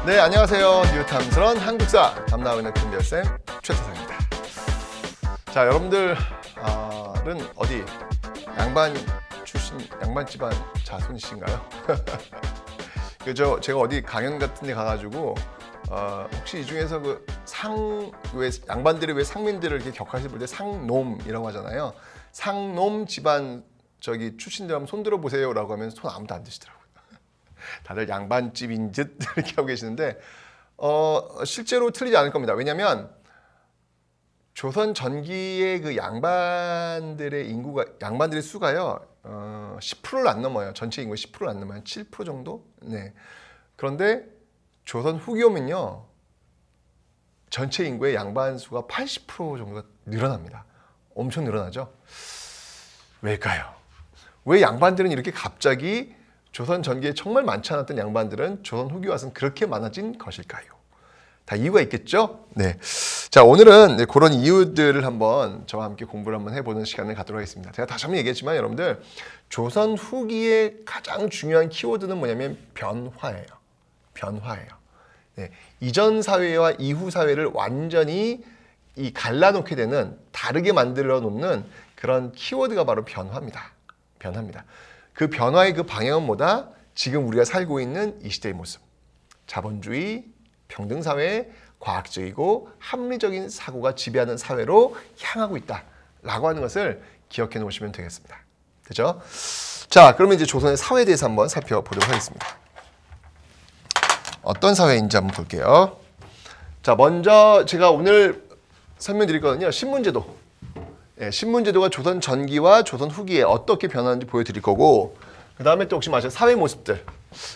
네, 안녕하세요. 뉴탐스런 한국사 담당하고 있는 금별쌤 최태성입니다. 자, 여러분들은 어디 양반 출신, 양반 집안 자손이신가요? 제가 어디 강연 같은 데 가가지고 혹시 이 중에서 왜 양반들이 왜 상민들을 이렇게 격하게 볼 때 상놈이라고 하잖아요. 상놈 집안 출신들 한번 손 들어보세요라고 하면 손 아무도 안 드시더라고요. 다들 양반집인 듯 이렇게 하고 계시는데 실제로 틀리지 않을 겁니다. 왜냐하면 조선 전기의 그 양반들의 수가요 10%를 안 넘어요. 전체 인구의 10%를 안 넘어요. 7% 정도. 네. 그런데 조선 후기 오면요 전체 인구의 양반 수가 80% 정도가 늘어납니다. 엄청 늘어나죠. 왜일까요? 왜 양반들은 이렇게 갑자기 조선 전기에 정말 많지 않았던 양반들은 조선 후기 와서는 그렇게 많아진 것일까요? 다 이유가 있겠죠? 네. 자, 오늘은 그런 이유들을 한번 저와 함께 공부를 한번 해보는 시간을 갖도록 하겠습니다. 제가 다시 한번 얘기했지만 여러분들 조선 후기의 가장 중요한 키워드는 뭐냐면 변화예요. 변화예요. 네. 이전 사회와 이후 사회를 완전히 갈라놓게 되는, 다르게 만들어 놓는 그런 키워드가 바로 변화입니다. 변화입니다. 그 변화의 그 방향은 뭐다? 지금 우리가 살고 있는 이 시대의 모습. 자본주의, 평등사회, 과학적이고 합리적인 사고가 지배하는 사회로 향하고 있다라고 하는 것을 기억해 놓으시면 되겠습니다. 그죠? 자, 그러면 이제 조선의 사회에 대해서 한번 살펴보도록 하겠습니다. 어떤 사회인지 한번 볼게요. 자, 먼저 제가 오늘 설명드릴 거는요. 신문제도. 신문제도가 조선 전기와 조선 후기에 어떻게 변하는지 보여드릴 거고, 그 다음에 또 혹시 사회 모습들,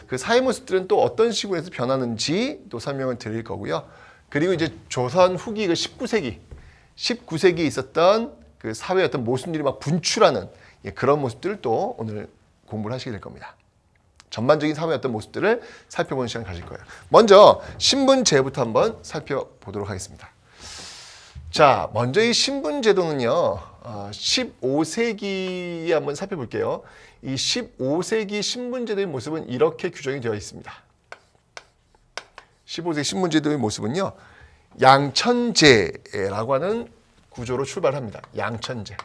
그 사회 모습들은 또 어떤 식으로 해서 변하는지 또 설명을 드릴 거고요. 그리고 이제 조선 후기 그 19세기에 있었던 그 사회의 어떤 모습들이 막 분출하는 그런 모습들을 또 오늘 공부를 하시게 될 겁니다. 전반적인 사회의 어떤 모습들을 살펴보는 시간 가질 거예요. 먼저 신분제부터 한번 살펴보도록 하겠습니다. 자, 먼저 이 신분제도는요, 15세기에 한번 살펴볼게요. 이 15세기 신분제도의 모습은 이렇게 규정이 되어 있습니다. 15세기 신분제도의 모습은요, 양천제라고 하는 구조로 출발합니다. 양천제.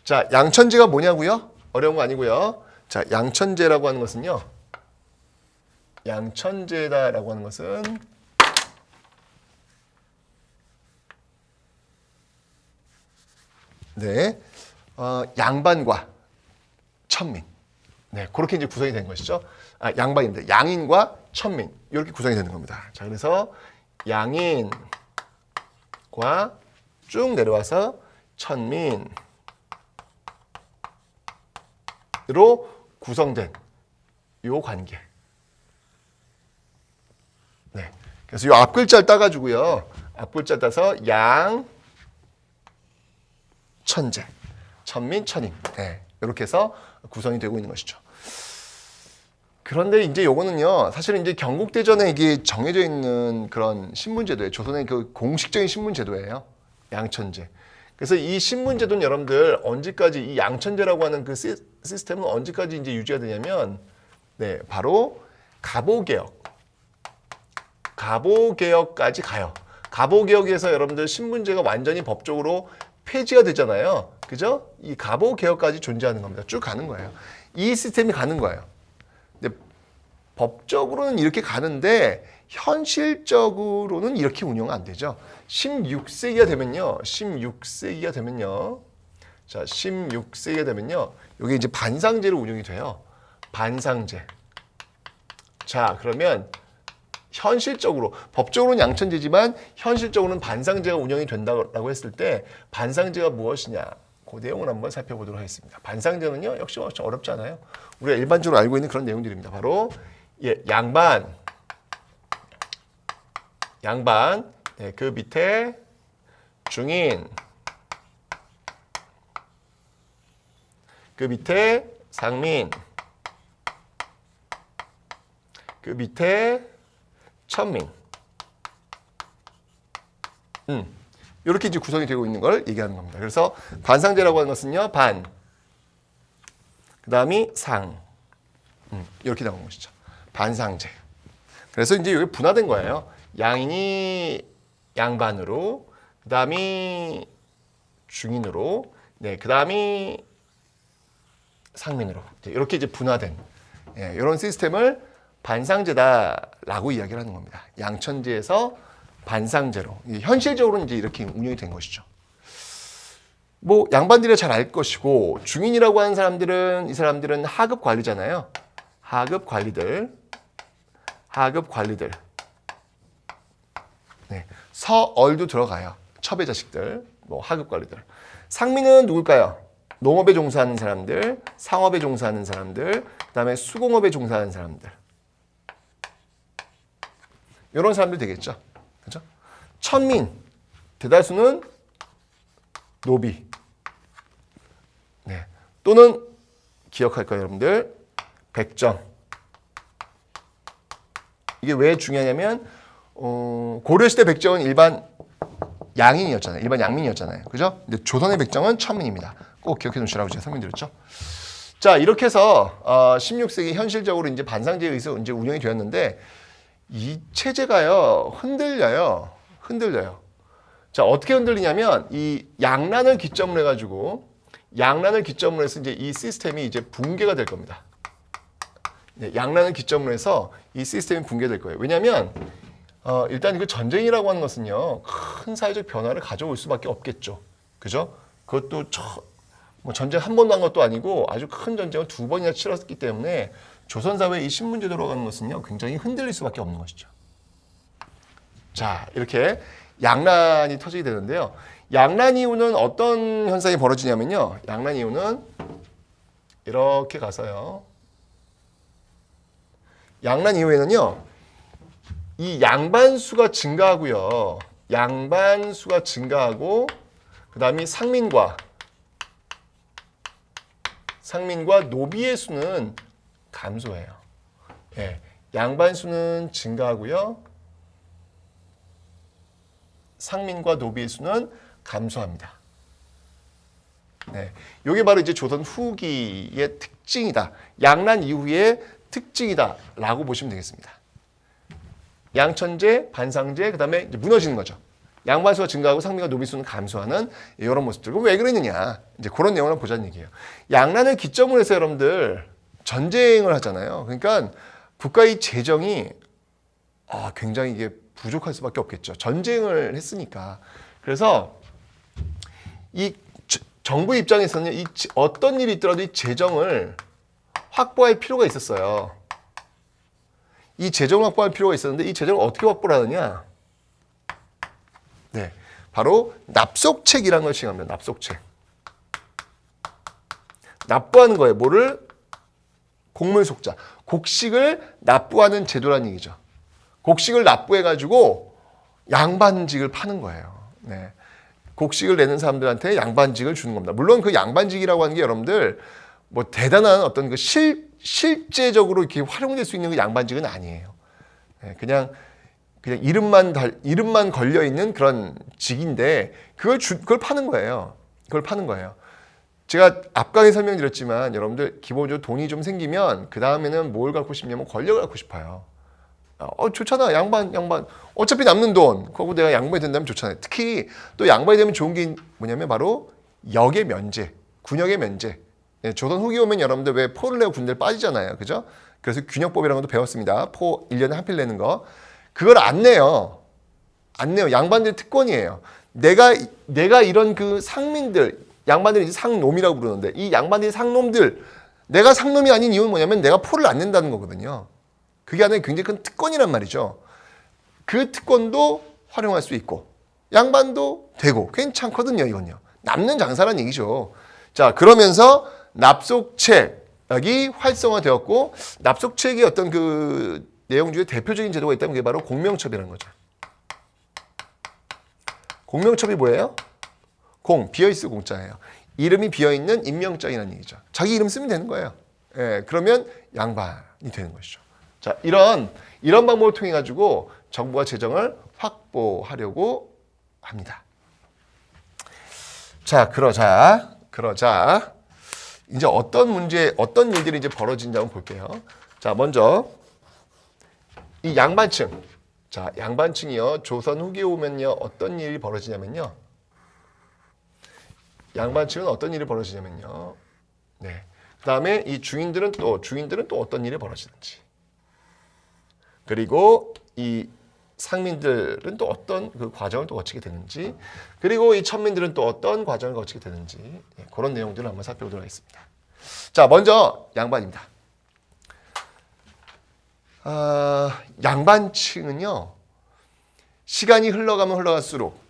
자, 양천제가 뭐냐고요? 어려운 거 아니고요. 자, 양천제라고 하는 것은요, 양천제다라고 하는 것은 양반과 천민. 네, 그렇게 이제 구성이 된 것이죠. 양반인데 양인과 천민 이렇게 구성이 되는 겁니다. 자, 그래서 양인과 쭉 내려와서 천민으로 구성된 요 관계. 네. 그래서 이 앞글자를 따가지고요. 앞글자 따서 천제, 천민, 천인. 네. 이렇게 해서 구성이 되고 있는 것이죠. 그런데 이제 요거는요, 사실은 이제 경국대전에 이게 정해져 있는 그런 신분제도예요. 조선의 그 공식적인 신분제도예요. 양천제. 그래서 이 신분제도는 여러분들 언제까지, 이 양천제라고 하는 그 시스템은 언제까지 이제 유지가 되냐면, 네, 바로 가보개혁까지 가요. 가보개혁에서 여러분들 신분제가 완전히 법적으로 폐지가 되잖아요. 그죠? 이 가보개혁까지 존재하는 겁니다. 쭉 가는 거예요. 이 시스템이 가는 거예요. 근데 법적으로는 이렇게 가는데 현실적으로는 이렇게 운영 안 되죠. 16세기가 되면요. 자, 16세기가 되면요. 이게 이제 반상제로 운영이 돼요. 반상제. 자, 그러면 현실적으로, 법적으로는 양천제지만 현실적으로는 반상제가 운영이 된다고 했을 때 반상제가 무엇이냐, 그 내용을 한번 살펴보도록 하겠습니다. 반상제는요, 역시 어렵지 않아요. 우리가 일반적으로 알고 있는 그런 내용들입니다. 바로 양반, 네, 그 밑에 중인, 그 밑에 상민, 그 밑에 천민. 이렇게 이제 구성이 되고 있는 걸 얘기하는 겁니다. 그래서 반상제라고 하는 것은요, 반, 그 다음이 상, 이렇게 나온 것이죠. 반상제. 그래서 이제 이게 분화된 거예요. 양인이 양반으로, 그다음이 중인으로, 네, 그다음이 상민으로 이렇게 이제 분화된 이런 시스템을 반상제다라고 이야기를 하는 겁니다. 양천제에서 반상제로 현실적으로 이제 이렇게 운영이 된 것이죠. 뭐 양반들이 잘 알 것이고 중인이라고 하는 사람들은 이 사람들은 하급 관리잖아요. 하급 관리들. 네, 서얼도 들어가요. 첩의 자식들, 뭐 하급 관리들. 상민은 누굴까요? 농업에 종사하는 사람들, 상업에 종사하는 사람들, 그다음에 수공업에 종사하는 사람들. 이런 사람들 되겠죠. 그렇죠? 천민, 대다수는 노비. 네. 또는 기억할 거예요, 여러분들. 백정. 이게 왜 중요하냐면 고려시대 백정은 일반 양인이었잖아요. 일반 양민이었잖아요. 그죠? 근데 조선의 백정은 천민입니다. 꼭 기억해 놓으시라고 제가 설명드렸죠. 자, 이렇게 해서 16세기 현실적으로 이제 반상제에 의해서 이제 운영이 되었는데 이 체제가요 흔들려요. 자, 어떻게 흔들리냐면 이 양란을 기점으로 해가지고 이제 이 시스템이 이제 붕괴가 될 겁니다. 네, 양란을 기점으로 해서 이 시스템이 붕괴될 거예요. 왜냐하면 일단 그 전쟁이라고 하는 것은요 큰 사회적 변화를 가져올 수밖에 없겠죠. 그죠? 그것도 뭐 전쟁 한 번도 한 것도 아니고 아주 큰 전쟁을 2번이나 치렀기 때문에 조선 사회의 이 신분제도로 가는 것은요 굉장히 흔들릴 수밖에 없는 것이죠. 자, 이렇게 양란이 터지게 되는데요. 양란 이후는 어떤 현상이 벌어지냐면요. 양란 이후는 이렇게 가서요. 양란 이후에는요. 이 양반수가 증가하고요. 양반수가 증가하고 그다음에 상민과 노비의 수는 감소해요. 예, 양반수는 증가하고요. 상민과 노비의 수는 감소합니다. 네, 이게 바로 이제 조선 후기의 특징이다. 양란 이후의 특징이다라고 보시면 되겠습니다. 양천제, 반상제, 그다음에 이제 무너지는 거죠. 양반수가 증가하고 상민과 노비 수는 감소하는 이런 모습들. 그럼 왜 그랬느냐? 이제 그런 내용을 보자는 얘기예요. 양란을 기점으로 해서 여러분들 전쟁을 하잖아요. 그러니까 국가의 재정이 굉장히 이게 부족할 수밖에 없겠죠. 전쟁을 했으니까. 그래서 이 정부 입장에서는 어떤 일이 있더라도 이 재정을 확보할 필요가 있었어요. 이 재정을 확보할 필요가 있었는데 이 재정을 어떻게 확보를 하느냐? 네, 바로 납속책이라는 걸 시행합니다. 납속책. 납부하는 거예요. 뭐를? 곡물속자. 곡식을 납부하는 제도라는 얘기죠. 곡식을 납부해가지고 양반직을 파는 거예요. 네. 곡식을 내는 사람들한테 양반직을 주는 겁니다. 물론 그 양반직이라고 하는 게 여러분들 뭐 대단한 어떤 그 실제적으로 이렇게 활용될 수 있는 그 양반직은 아니에요. 네. 그냥 이름만 걸려 있는 그런 직인데 그걸 파는 거예요. 제가 앞강에 설명드렸지만 여러분들 기본적으로 돈이 좀 생기면 그 다음에는 뭘 갖고 싶냐면 권력을 갖고 싶어요. 좋잖아. 양반. 어차피 남는 돈. 그거 내가 양반이 된다면 좋잖아요. 특히 또 양반이 되면 좋은 게 뭐냐면 바로 역의 면제, 군역의 면제. 예, 조선 후기 오면 여러분들 왜 포를 내고 군대를 빠지잖아요. 그죠? 그래서 균역법이라는 것도 배웠습니다. 포 1년에 한 필 내는 거. 그걸 안 내요. 양반들의 특권이에요. 내가 이런 그 상민들, 양반들이 이제 상놈이라고 부르는데 이 양반들이 상놈들, 내가 상놈이 아닌 이유는 뭐냐면 내가 포를 안 낸다는 거거든요. 그게 하나의 굉장히 큰 특권이란 말이죠. 그 특권도 활용할 수 있고 양반도 되고 괜찮거든요. 이건요. 남는 장사란 얘기죠. 자, 그러면서 납속책이 활성화되었고 납속책의 어떤 그 내용 중에 대표적인 제도가 있다면 그게 바로 공명첩이라는 거죠. 공명첩이 뭐예요? 비어있을 공자예요. 이름이 비어있는 임명장이라는 얘기죠. 자기 이름 쓰면 되는 거예요. 예, 그러면 양반이 되는 것이죠. 자, 이런 방법을 통해 가지고 정부가 재정을 확보하려고 합니다. 자, 그러자 이제 어떤 일들이 이제 벌어진지 한번 볼게요. 자, 먼저 이 양반층. 자, 양반층이요. 조선 후기에 오면요. 어떤 일이 벌어지냐면요. 양반층은 어떤 일이 벌어지냐면요. 네. 그다음에 이 주인들은 또 어떤 일이 벌어지는지. 그리고 이 상민들은 또 어떤 그 과정을 또 거치게 되는지, 그리고 이 천민들은 또 어떤 과정을 거치게 되는지, 그런 내용들을 한번 살펴보도록 하겠습니다. 자, 먼저 양반입니다. 양반층은요, 시간이 흘러가면 흘러갈수록,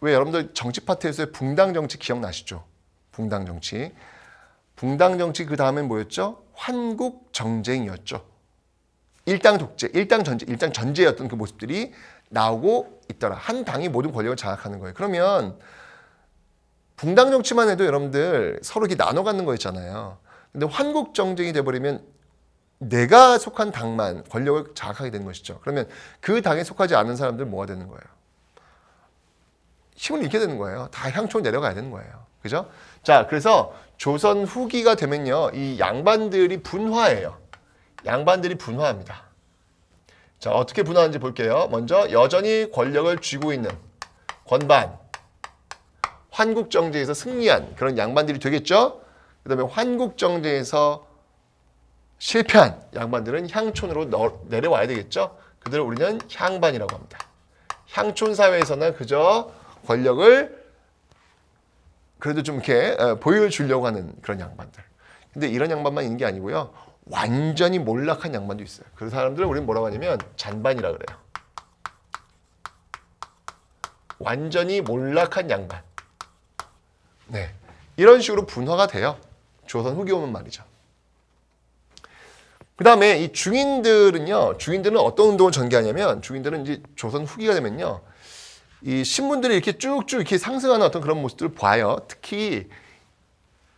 왜 여러분들 정치 파트에서의 붕당 정치 기억나시죠? 붕당 정치. 붕당 정치 그 다음엔 뭐였죠? 환국 정쟁이었죠. 일당 독재, 일당 전제였던 그 모습들이 나오고 있더라. 한 당이 모든 권력을 장악하는 거예요. 그러면 붕당 정치만 해도 여러분들 서로 이렇게 나눠 갖는 거였잖아요. 근데 환국 정쟁이 돼버리면 내가 속한 당만 권력을 장악하게 되는 것이죠. 그러면 그 당에 속하지 않은 사람들 뭐가 되는 거예요? 힘을 잃게 되는 거예요. 다 향초로 내려가야 되는 거예요. 그죠? 자, 그래서 조선 후기가 되면요, 이 양반들이 분화해요. 양반들이 분화합니다. 자, 어떻게 분화하는지 볼게요. 먼저 여전히 권력을 쥐고 있는 권반, 환국정제에서 승리한 그런 양반들이 되겠죠. 그 다음에 환국정제에서 실패한 양반들은 향촌으로 내려와야 되겠죠. 그들을 우리는 향반이라고 합니다. 향촌 사회에서는 그저 권력을 그래도 좀 이렇게 보여를 주려고 하는 그런 양반들. 근데 이런 양반만 있는 게 아니고요. 완전히 몰락한 양반도 있어요. 그 사람들을 우리는 뭐라고 하냐면 잔반이라 그래요. 완전히 몰락한 양반. 네, 이런 식으로 분화가 돼요. 조선 후기 오면 말이죠. 그 다음에 이 중인들은 어떤 운동을 전개하냐면, 중인들은 이제 조선 후기가 되면요, 이 신분들이 이렇게 쭉쭉 이렇게 상승하는 어떤 그런 모습들을 봐요. 특히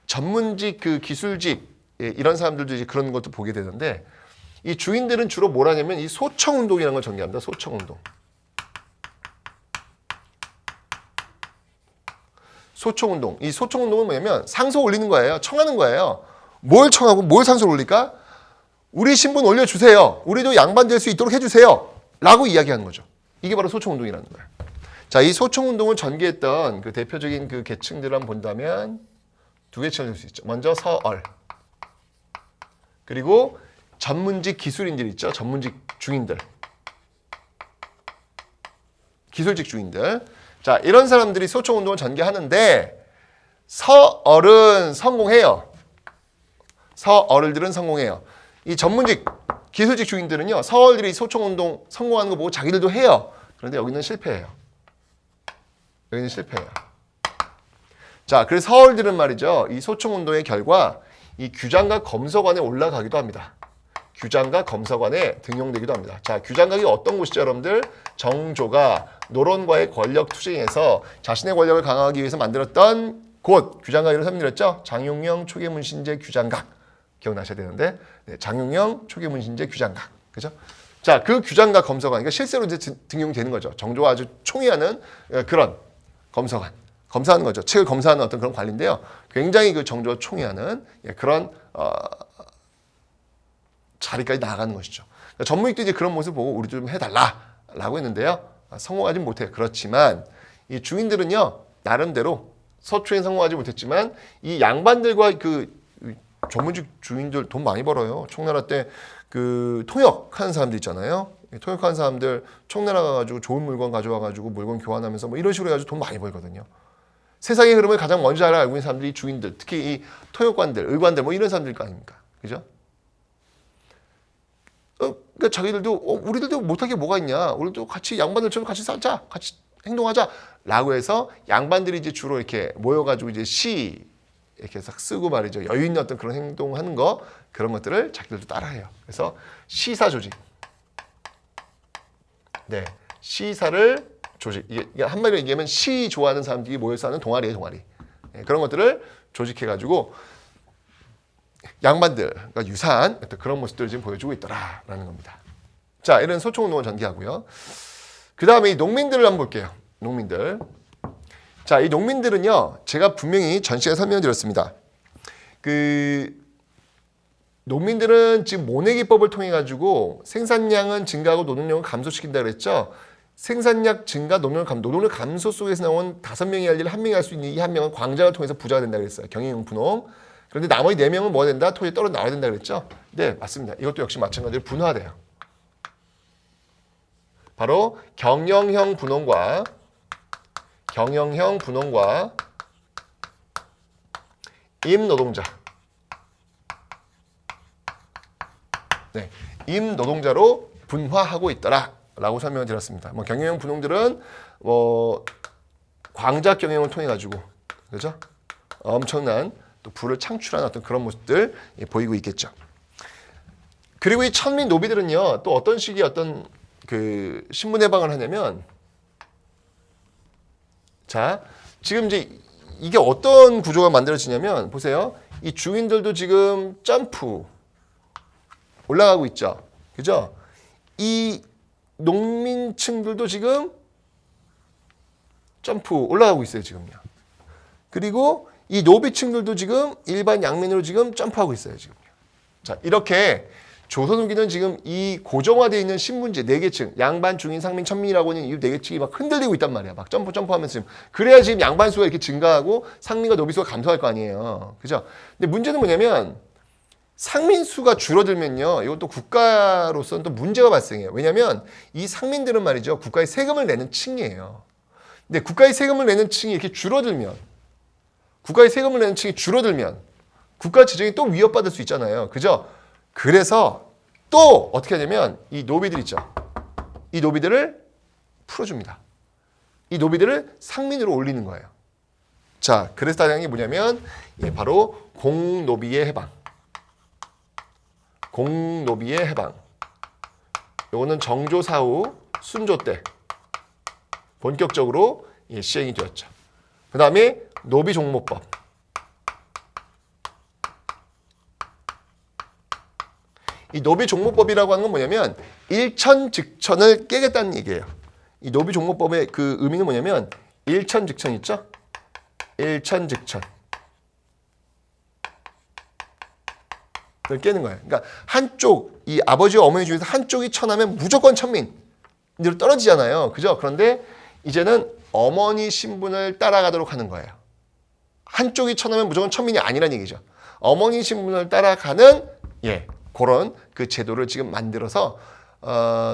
전문직, 그 기술직, 이런 사람들도 이제 그런 것도 보게 되는데, 이 주인들은 주로 뭘 하냐면 이 소청운동이라는 걸 전개합니다. 소청운동. 소청운동. 이 소청운동은 뭐냐면 상소 올리는 거예요. 청하는 거예요. 뭘 청하고 뭘 상소를 올릴까? 우리 신분 올려주세요. 우리도 양반 될 수 있도록 해주세요. 라고 이야기하는 거죠. 이게 바로 소청운동이라는 거예요. 자, 이 소청운동을 전개했던 그 대표적인 그 계층들을 한번 본다면 두 계층을 볼 수 있죠. 먼저 서얼. 그리고 전문직 기술인들 있죠. 전문직 중인들. 기술직 중인들. 자, 이런 사람들이 소청운동을 전개하는데 서얼은 성공해요. 서얼들은 성공해요. 이 전문직 기술직 중인들은요, 서얼들이 소청운동 성공하는 거 보고 자기들도 해요. 그런데 여기는 실패해요. 여기는 실패해요. 자, 그래서 서얼들은 말이죠, 이 소청운동의 결과 이 규장각 검서관에 올라가기도 합니다. 규장각 검서관에 등용되기도 합니다. 자, 규장각이 어떤 곳이죠, 여러분들? 정조가 노론과의 권력 투쟁에서 자신의 권력을 강화하기 위해서 만들었던 곳, 규장각이라고 설명드렸죠? 장용영 초계문신제 규장각. 기억나셔야 되는데, 네, 장용영 초계문신제 규장각. 그죠? 자, 그 규장각 검서관, 그러니까 실제로 이제 등용되는 거죠. 정조가 아주 총애하는 그런 검서관. 검사하는 거죠. 책을 검사하는 어떤 그런 관리인데요. 굉장히 그 정조가 총애하는 그런 자리까지 나아가는 것이죠. 그러니까 전무익도 이제 그런 모습을 보고 우리 좀 해달라라고 했는데요. 성공하지 못해요. 그렇지만 이 중인들은요, 나름대로 서초엔 성공하지 못했지만 이 양반들과 그 전문직 주인들 돈 많이 벌어요. 총나라 때 그 통역하는 사람들 있잖아요. 통역하는 사람들 총나라 가가지고 좋은 물건 가져와가지고 물건 교환하면서 뭐 이런 식으로 해가지고 돈 많이 벌거든요. 세상의 흐름을 가장 먼저 잘 알고 있는 사람들이 주인들, 특히 이 통역관들, 의관들 뭐 이런 사람들일 거 아닙니까? 그죠? 그러니까 자기들도 우리들도 못할 게 뭐가 있냐? 우리도 같이 양반들처럼 같이 살자, 같이 행동하자라고 해서 양반들이 이제 주로 이렇게 모여가지고 이제 시 이렇게 싹 쓰고 말이죠. 여유 있는 어떤 그런 행동하는 거, 그런 것들을 자기들도 따라해요. 그래서 시사 조직, 네, 시사를 조직. 이게 한마디로 얘기하면 시 좋아하는 사람들이 모여서 하는 동아리예요, 동아리. 네, 그런 것들을 조직해가지고 양반들과 유사한 그런 모습들을 지금 보여주고 있더라라는 겁니다. 자, 이런 소총운동을 전개하고요. 그 다음에 이 농민들을 한번 볼게요. 농민들. 자, 이 농민들은요, 제가 분명히 전 시간에 설명드렸습니다. 그 농민들은 지금 모내기법을 통해 가지고 생산량은 증가하고 노동력은 감소시킨다 그랬죠. 생산량 증가, 노동력 감소 속에서 나온 5명이 할 일을 1명이 할 수 있는 이 1명은 광장을 통해서 부자가 된다 그랬어요. 경영용 분홍. 그런데 나머지 4명은 뭐가 된다? 토지에 떨어 나와야 된다 그랬죠. 네, 맞습니다. 이것도 역시 마찬가지로 분화돼요. 바로 경영형 분홍과 임노동자. 네, 임노동자로 분화하고 있더라 라고 설명을 드렸습니다. 뭐 경영형 분홍들은 광작 경영을 통해 가지고 그죠? 엄청난 또 부를 창출하는 어떤 그런 모습들 보이고 있겠죠. 그리고 이 천민 노비들은요, 또 어떤 식의 어떤 그 신분 해방을 하냐면, 자, 지금 이제 이게 어떤 구조가 만들어지냐면, 보세요. 이 주인들도 지금 점프 올라가고 있죠. 그죠? 이 농민층들도 지금 점프 올라가고 있어요, 지금요. 그리고 이 노비층들도 지금 일반 양면으로 지금 점프하고 있어요, 지금요. 자, 이렇게 조선 후기는 지금 이 고정화되어 있는 신분제 4계층, 양반, 중인, 상민, 천민이라고 하는 이 4계층이 막 흔들리고 있단 말이야. 막 점프하면서 지금. 그래야 지금 양반 수가 이렇게 증가하고 상민과 노비 수가 감소할 거 아니에요. 그죠? 근데 문제는 뭐냐면 상민 수가 줄어들면요, 이것도 국가로서는 또 문제가 발생해요. 왜냐면 이 상민들은 말이죠, 국가에 세금을 내는 층이에요. 근데 국가에 세금을 내는 층이 이렇게 줄어들면, 국가 재정이 또 위협받을 수 있잖아요. 그죠? 그래서 또 어떻게 하냐면 이 노비들 있죠. 이 노비들을 풀어줍니다. 이 노비들을 상민으로 올리는 거예요. 자, 그래서 다른 게 뭐냐면 바로 공노비의 해방. 요거는 정조 사후 순조 때 본격적으로 시행이 되었죠. 그 다음에 노비종모법. 이 노비종모법이라고 하는 건 뭐냐면 일천즉천을 깨겠다는 얘기예요. 이 노비종모법의 그 의미는 뭐냐면 일천즉천 있죠? 일천즉천. 그걸 깨는 거예요. 그러니까 한쪽, 이 아버지와 어머니 중에서 한쪽이 천하면 무조건 천민으로 떨어지잖아요. 그죠? 그런데 이제는 어머니 신분을 따라가도록 하는 거예요. 한쪽이 천하면 무조건 천민이 아니란 얘기죠. 어머니 신분을 따라가는 그런 그 제도를 지금 만들어서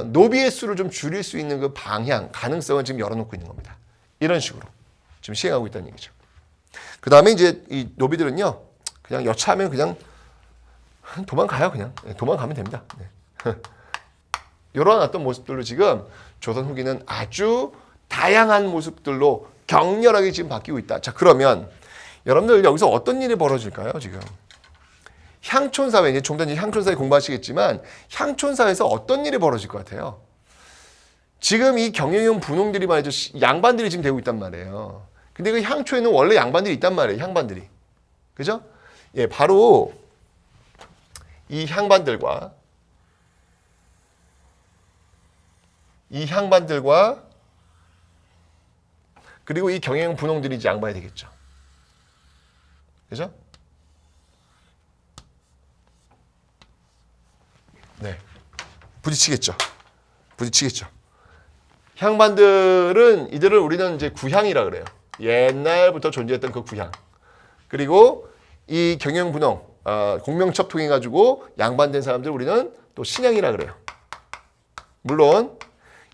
노비의 수를 좀 줄일 수 있는 그 방향, 가능성을 지금 열어놓고 있는 겁니다. 이런 식으로 지금 시행하고 있다는 얘기죠. 그 다음에 이제 이 노비들은요, 그냥 여차하면 그냥 도망가요. 그냥 도망가면 됩니다. 이런 어떤 모습들로 지금 조선 후기는 아주 다양한 모습들로 격렬하게 지금 바뀌고 있다. 자, 그러면 여러분들 여기서 어떤 일이 벌어질까요? 지금 향촌사회, 이제 좀 더 향촌사회 공부하시겠지만 향촌사회에서 어떤 일이 벌어질 것 같아요? 지금 이 경영형 분홍들이 말이죠, 양반들이 지금 되고 있단 말이에요. 근데 그 향초에는 원래 양반들이 있단 말이에요. 향반들이. 그죠? 바로 이 향반들과 그리고 이 경영 분홍들이 이제 양반이 되겠죠. 그죠? 네. 부딪히겠죠. 향반들은 이들을 우리는 이제 구향이라 그래요. 옛날부터 존재했던 그 구향. 그리고 이 경영 분홍, 공명첩 통해 가지고 양반된 사람들 우리는 또 신향이라 그래요. 물론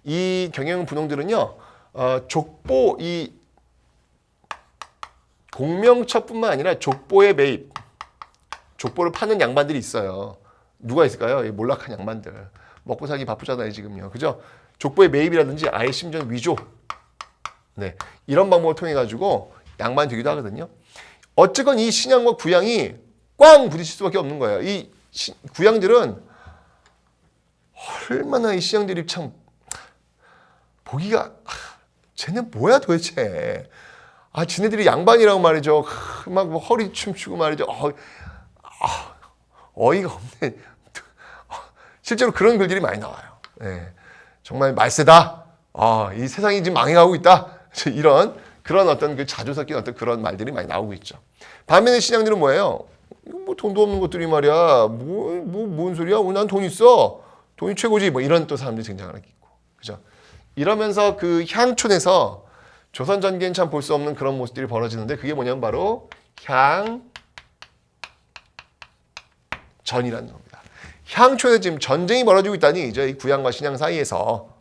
이 경영 분홍들은요, 족보, 이 공명첩뿐만 아니라 족보의 매입, 족보를 파는 양반들이 있어요. 누가 있을까요? 이 몰락한 양반들. 먹고 살기 바쁘잖아요, 지금요. 그죠? 족보의 매입이라든지 아예 심지어 위조. 네. 이런 방법을 통해 가지고 양반이 되기도 하거든요. 어쨌건 이 신향과 구향이 꽝 부딪힐 수밖에 없는 거예요. 이 구향들은 얼마나 이 신향들이 참 보기가 쟤네 뭐야 도대체. 쟤네들이 양반이라고 말이죠. 막 뭐 허리 춤추고 말이죠. 어이가 없네. 실제로 그런 글들이 많이 나와요. 네. 정말 말세다. 이 세상이 지금 망해가고 있다. 그런 어떤 그 자주 섞인 어떤 그런 말들이 많이 나오고 있죠. 반면에 신앙들은 뭐예요? 이거 뭐 돈도 없는 것들이 말이야. 뭔 소리야? 난 돈 있어. 돈이 최고지. 뭐 이런 또 사람들이 등장하는 게 있고. 그죠? 이러면서 그 향촌에서 조선 전기엔 참 볼 수 없는 그런 모습들이 벌어지는데 그게 뭐냐면 바로 향전이라는 겁니다. 향촌에 지금 전쟁이 벌어지고 있다니 이제 이 구양과 신양 사이에서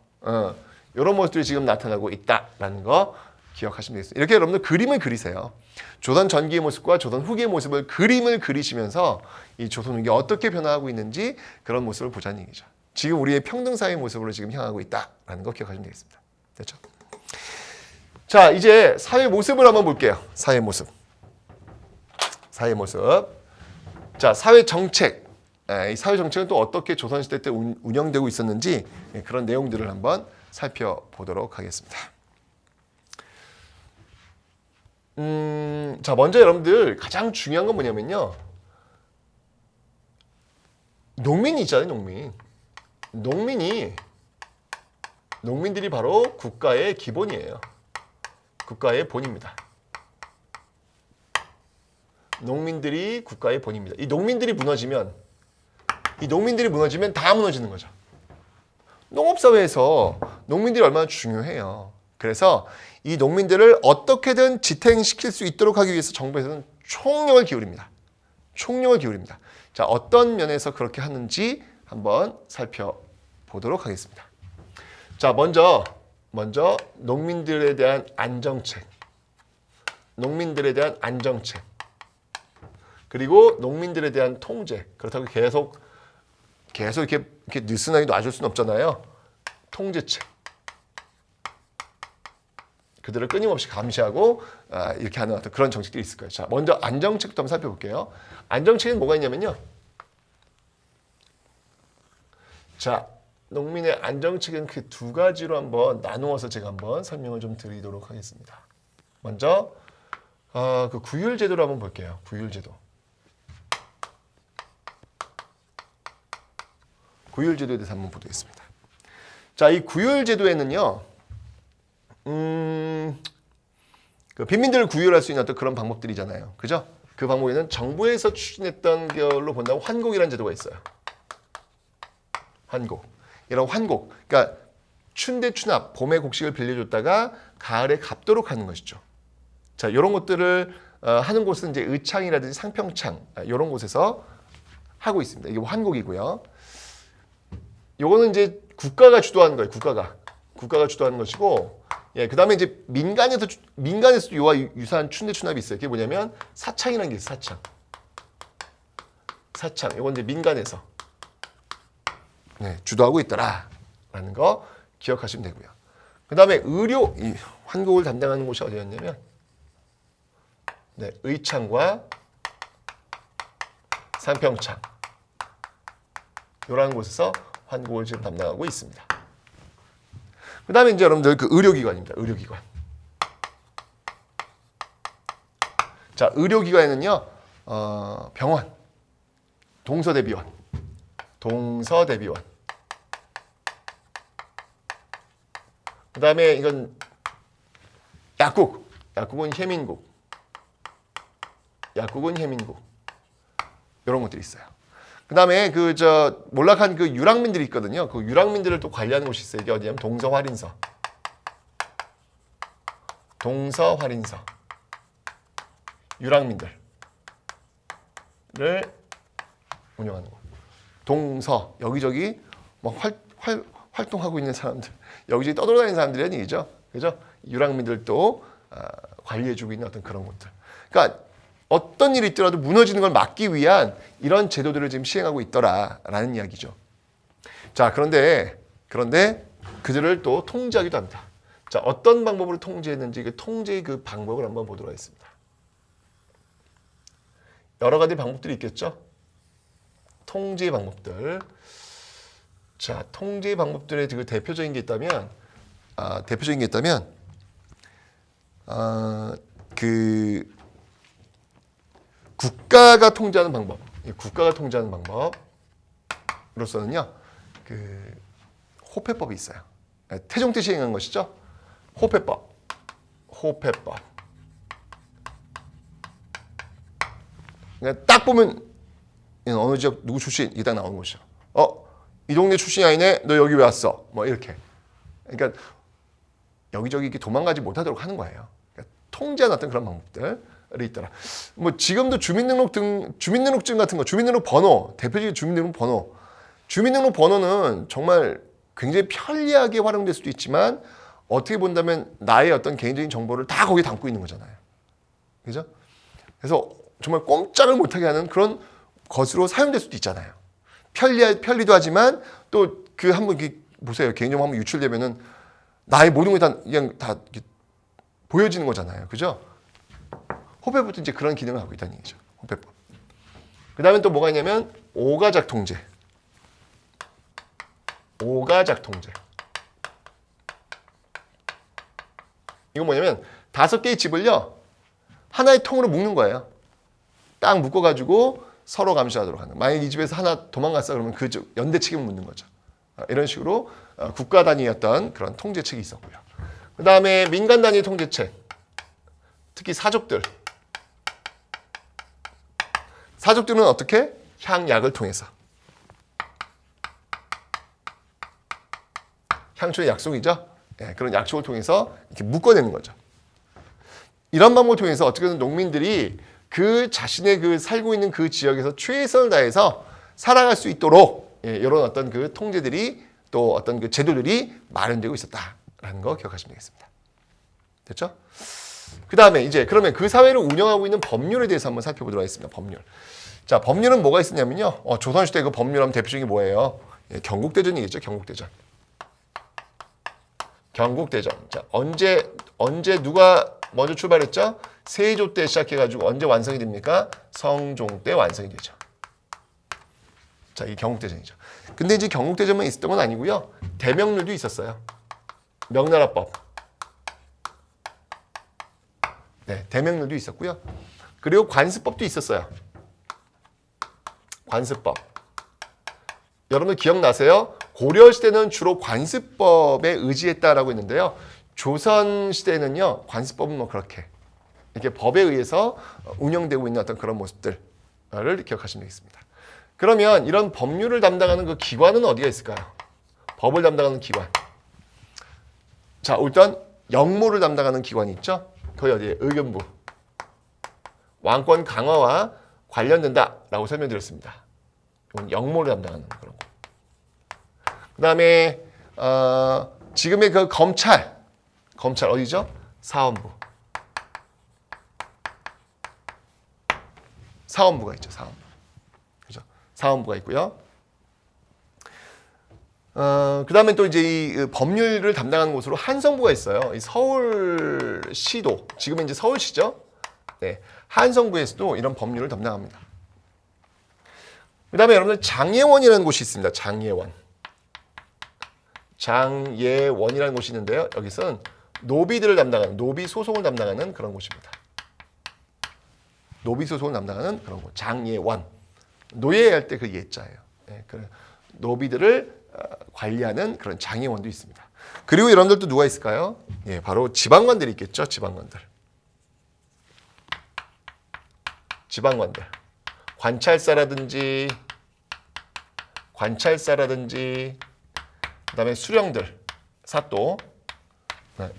이런 모습들이 지금 나타나고 있다라는 거 기억하시면 되겠습니다. 이렇게 여러분들 그림을 그리세요. 조선 전기의 모습과 조선 후기의 모습을 그림을 그리시면서 이 조선 후기가 어떻게 변화하고 있는지 그런 모습을 보자는 얘기죠. 지금 우리의 평등사회의 모습으로 지금 향하고 있다라는 거 기억하시면 되겠습니다. 됐죠? 자, 이제 사회 모습을 한번 볼게요. 사회 모습. 사회 모습. 자, 사회 정책. 이 사회 정책은 또 어떻게 조선시대 때 운영되고 있었는지 그런 내용들을 한번 살펴보도록 하겠습니다. 자, 먼저 여러분들 가장 중요한 건 뭐냐면요. 농민이 있잖아요, 농민. 농민들이 바로 국가의 기본이에요. 국가의 본입니다. 농민들이 국가의 본입니다. 이 농민들이 무너지면 다 무너지는 거죠. 농업사회에서 농민들이 얼마나 중요해요. 그래서 이 농민들을 어떻게든 지탱시킬 수 있도록 하기 위해서 정부에서는 총력을 기울입니다. 자, 어떤 면에서 그렇게 하는지 한번 살펴보도록 하겠습니다. 자, 먼저 농민들에 대한 안정책. 그리고 농민들에 대한 통제. 그렇다고 계속 이렇게 느슨하게 놔줄 수는 없잖아요. 통제책. 그들을 끊임없이 감시하고 이렇게 하는 어떤 그런 정책들이 있을 거예요. 자, 먼저 안정책부터 한번 살펴볼게요. 안정책은 뭐가 있냐면요. 자, 농민의 안정책은 그 두 가지로 한번 나누어서 제가 한번 설명을 좀 드리도록 하겠습니다. 먼저 그 구율제도를 한번 볼게요. 구율제도에 대해서 한번 보겠습니다. 자, 이 구율제도에는요. 그 빈민들을 구율할 수 있는 어떤 그런 방법들이잖아요. 그죠? 그 방법에는 정부에서 추진했던 걸로 본다면 환곡이라는 제도가 있어요. 이런 환곡. 그러니까 춘대 추납, 봄에 곡식을 빌려줬다가 가을에 갚도록 하는 것이죠. 자, 이런 것들을 하는 곳은 이제 의창이라든지 상평창 이런 곳에서 하고 있습니다. 이게 환곡이고요. 요거는 이제 국가가 주도하는 거예요. 국가가 주도하는 것이고, 예, 그다음에 이제 민간에서도 이와 유사한 춘대 추납이 있어요. 그게 뭐냐면 사창이라는 게 있어요. 사창. 이건 이제 민간에서 주도하고 있더라라는 거 기억하시면 되고요. 그다음에 이 환곡을 담당하는 곳이 어디였냐면, 의창과 상평창 이러한 곳에서 환곡을 지금 담당하고 있습니다. 그 다음에 이제 여러분들 그 의료기관입니다. 자, 의료기관에는요, 병원, 동서대비원. 그 다음에 이건 약국은 혜민국. 이런 것들이 있어요. 그 다음에 몰락한 그 유랑민들이 있거든요. 그 유랑민들을 또 관리하는 곳이 있어요. 이게 어디냐면 동서화린서. 유랑민들을 운영하는 곳. 동서, 여기저기 막 활동하고 있는 사람들, 여기저기 떠돌아다니는 사람들이라는 얘기죠. 그죠? 유랑민들도 관리해주고 있는 어떤 그런 곳들. 그러니까 어떤 일이 있더라도 무너지는 걸 막기 위한 이런 제도들을 지금 시행하고 있더라라는 이야기죠. 자, 그런데 그들을 또 통제하기도 합니다. 자, 어떤 방법으로 통제했는지 그 통제의 그 방법을 한번 보도록 하겠습니다. 여러 가지 방법들이 있겠죠. 통제의 방법들. 자, 통제의 방법들의 그 대표적인 게 있다면, 국가가 통제하는 방법. 으로서는요, 그 호패법이 있어요. 태종 때 시행한 것이죠. 호패법. 그러니까 딱 보면 어느 지역 누구 출신 이게 딱 나오는 거죠. 이 동네 출신이 아니네. 너 여기 왜 왔어? 뭐 이렇게. 그러니까 여기저기 이렇게 도망가지 못하도록 하는 거예요. 그러니까 통제하는 어떤 그런 방법들이 있더라. 뭐 지금도 주민등록증 같은 거, 주민등록 번호, 대표적인 주민등록 번호. 주민등록 번호는 정말 굉장히 편리하게 활용될 수도 있지만 어떻게 본다면 나의 어떤 개인적인 정보를 다 거기에 담고 있는 거잖아요. 그죠? 그래서 정말 꼼짝을 못하게 하는 그런 것으로 사용될 수도 있잖아요. 편리도 하지만 또 그 한번 보세요. 개인정보 한번 유출되면은 나의 모든 게 다 그냥 다 보여지는 거잖아요. 그죠? 호배법도 이제 그런 기능을 갖고 있다는 얘기죠. 호배법. 그 다음에 또 뭐가 있냐면 오가작 통제. 오가작 통제. 이건 뭐냐면 5개의 집을요 하나의 통으로 묶는 거예요. 딱 묶어가지고 서로 감시하도록 하는. 만약 이 집에서 하나 도망갔어 그러면 그 연대 책임을 묻는 거죠. 이런 식으로 국가 단위였던 그런 통제책이 있었고요. 그 다음에 민간 단위 통제책. 특히 사족들. 사족들은 어떻게? 향약을 통해서. 향초의 약속이죠. 네, 그런 약속을 통해서 이렇게 묶어내는 거죠. 이런 방법을 통해서 어떻게든 농민들이 그 자신의 그 살고 있는 그 지역에서 최선을 다해서 살아갈 수 있도록 이런 어떤 그 통제들이 또 어떤 그 제도들이 마련되고 있었다라는 거 기억하시면 되겠습니다. 됐죠? 그 다음에 이제 그러면 그 사회를 운영하고 있는 법률에 대해서 한번 살펴보도록 하겠습니다. 법률. 자, 법률은 뭐가 있었냐면요. 조선시대 그 법률하면 대표적인 게 뭐예요? 경국대전이겠죠. 경국대전. 경국대전. 자, 언제 누가 먼저 출발했죠? 세조 때 시작해가지고 언제 완성이 됩니까? 성종 때 완성이 되죠. 자, 이 경국대전이죠. 근데 이제 경국대전만 있었던 건 아니고요. 대명률도 있었어요. 명나라법. 네, 대명률도 있었고요. 그리고 관습법도 있었어요. 관습법. 여러분들 기억나세요? 고려시대는 주로 관습법에 의지했다라고 했는데요. 조선시대는요. 관습법은 뭐 그렇게 이렇게 법에 의해서 운영되고 있는 어떤 그런 모습들을 기억하시면 되겠습니다. 그러면 이런 법률을 담당하는 그 기관은 어디가 있을까요? 법을 담당하는 기관. 자, 일단 역모를 담당하는 기관이 있죠. 거기 어디에? 의견부. 왕권 강화와 관련된다라고 설명드렸습니다. 이건 역모를 담당하는 그런 거. 그 다음에 지금의 그 검찰 어디죠? 사헌부. 사헌부가 있죠. 사헌부. 그죠? 사헌부가 있고요. 그 다음에 또 이제 이 법률을 담당하는 곳으로 한성부가 있어요. 이 서울시도, 지금은 이제 서울시죠. 네, 한성부에서도 이런 법률을 담당합니다. 그 다음에 여러분들 장예원이라는 곳이 있습니다. 장예원이라는 곳이 있는데요. 여기서는 노비들을 담당하는, 노비 소송을 담당하는 그런 곳입니다. 노비 소송을 담당하는 그런 곳. 장예원. 노예할 때 그 예자예요. 네, 그 노비들을 관리하는 그런 장예원도 있습니다. 그리고 여러분들도 누가 있을까요? 예, 바로 지방관들이 있겠죠. 지방관들. 관찰사라든지 그다음에 수령들, 사또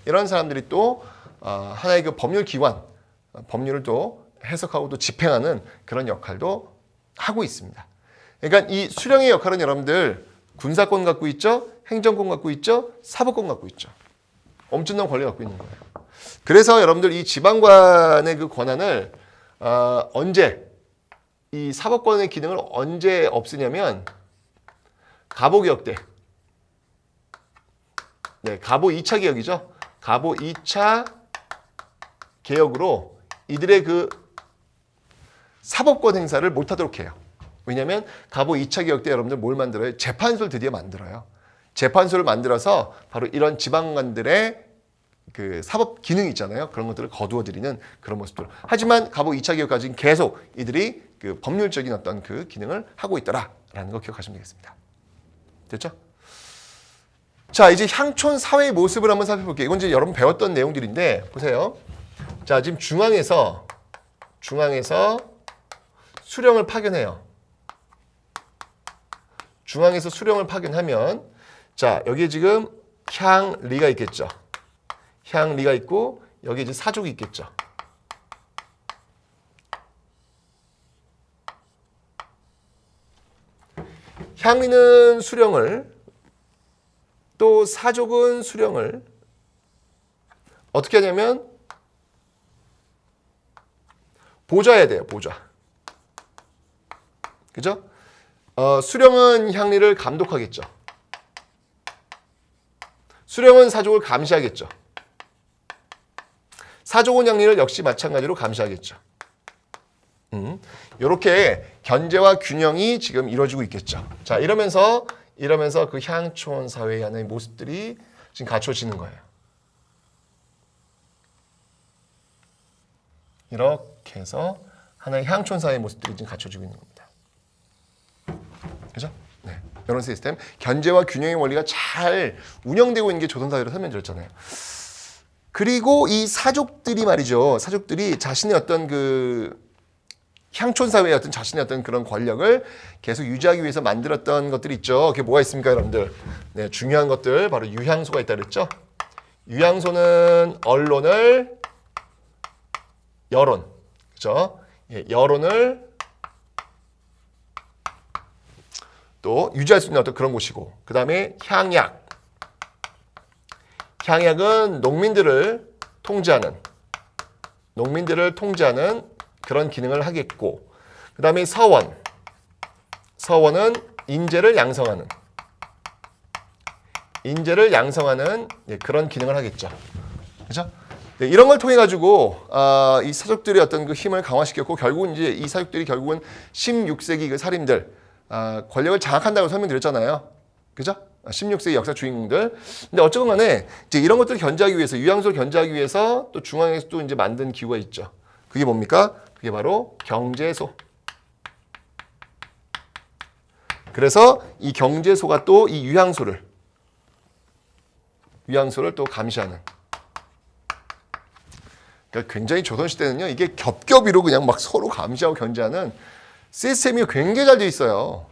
이런 사람들이 또 하나의 그 법률 기관, 법률을 또 해석하고 또 집행하는 그런 역할도 하고 있습니다. 그러니까 이 수령의 역할은 여러분들 군사권 갖고 있죠, 행정권 갖고 있죠, 사법권 갖고 있죠. 엄청난 권리 갖고 있는 거예요. 그래서 여러분들 이 지방관의 그 권한을 언제 이 사법권의 기능을 언제 없애냐면 갑오개혁 때. 네, 갑오 2차 개혁이죠. 갑오 2차 개혁으로 이들의 그 사법권 행사를 못하도록 해요. 왜냐하면 갑오 2차 개혁 때 여러분들 뭘 만들어요? 재판소를 드디어 만들어요. 재판소를 만들어서 바로 이런 지방관들의 그 사법 기능이 있잖아요. 그런 것들을 거두어들이는 그런 모습들. 하지만 갑오 2차 개혁까지는 계속 이들이 그 법률적인 어떤 그 기능을 하고 있더라라는 거 기억하시면 되겠습니다. 됐죠? 자, 이제 향촌 사회의 모습을 한번 살펴볼게요. 이건 이제 여러분 배웠던 내용들인데 보세요. 자, 지금 중앙에서 수령을 파견해요. 중앙에서 수령을 파견하면 자, 여기에 지금 향리가 있겠죠. 향리가 있고 여기 이제 사족이 있겠죠. 향리는 수령을 또 사족은 수령을 어떻게 하냐면 보좌해야 돼요. 보좌. 그죠? 수령은 향리를 감독하겠죠. 수령은 사족을 감시하겠죠. 사족은 향리를 역시 마찬가지로 감시하겠죠. 이렇게 견제와 균형이 지금 이루어지고 있겠죠. 자, 이러면서 그 향촌 사회의 하나의 모습들이 지금 갖춰지는 거예요. 이렇게 해서 하나의 향촌 사회의 모습들이 지금 갖춰지고 있는 겁니다. 그죠? 네. 이런 시스템, 견제와 균형의 원리가 잘 운영되고 있는 게 조선사회로 설명드렸잖아요. 그리고 이 사족들이 말이죠. 사족들이 자신의 어떤 그 향촌 사회의 어떤 자신의 어떤 그런 권력을 계속 유지하기 위해서 만들었던 것들이 있죠. 그게 뭐가 있습니까, 여러분들? 네, 중요한 것들 바로 유향소가 있다 그랬죠. 유향소는 언론을 여론, 그죠? 예, 여론을 또 유지할 수 있는 어떤 그런 곳이고, 그 다음에 향약. 향약은 농민들을 통제하는 그런 기능을 하겠고, 그 다음에 서원. 서원은 인재를 양성하는 그런 기능을 하겠죠. 그죠? 네, 이런 걸 통해 가지고 이 사족들의 어떤 그 힘을 강화시켰고, 결국은 이제 이 사족들이 결국은 16세기 그 살인들 권력을 장악한다고 설명드렸잖아요. 그죠? 16세기 역사 주인공들. 근데 어쨌건 간에 이제 이런 것들을 견제하기 위해서, 유향소를 견제하기 위해서 또 중앙에서 또 이제 만든 기구가 있죠. 그게 뭡니까? 그게 바로 경제소. 그래서 이 경제소가 또 이 유향소를 또 감시하는. 그러니까 굉장히 조선시대는요, 이게 겹겹이로 그냥 막 서로 감시하고 견제하는 시스템이 굉장히 잘 돼 있어요.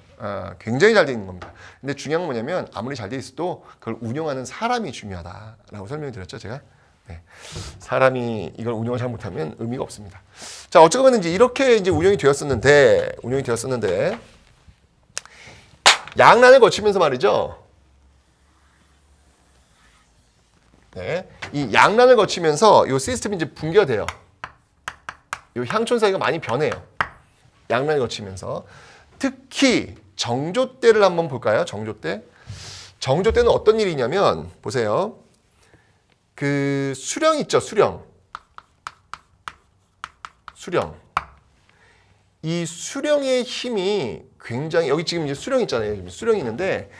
굉장히 잘 돼 있는 겁니다. 근데 중요한 건 뭐냐면 아무리 잘 돼 있어도 그걸 운영하는 사람이 중요하다라고 설명을 드렸죠, 제가. 네. 사람이 이걸 운영을 잘못하면 의미가 없습니다. 자, 어쨌건 이제 이렇게 이제 운영이 되었었는데 양난을 거치면서 말이죠. 네. 이 양난을 거치면서 이 시스템이 이제 붕괴가 돼요. 이 향촌 사회가 많이 변해요. 양난을 거치면서. 특히 정조 때를 한번 볼까요? 정조 때. 정조 때는 어떤 일이냐면 보세요. 그 수령 있죠, 수령. 이 수령의 힘이 굉장히, 여기 지금 이제 수령 있잖아요. 지금 수령이 있는데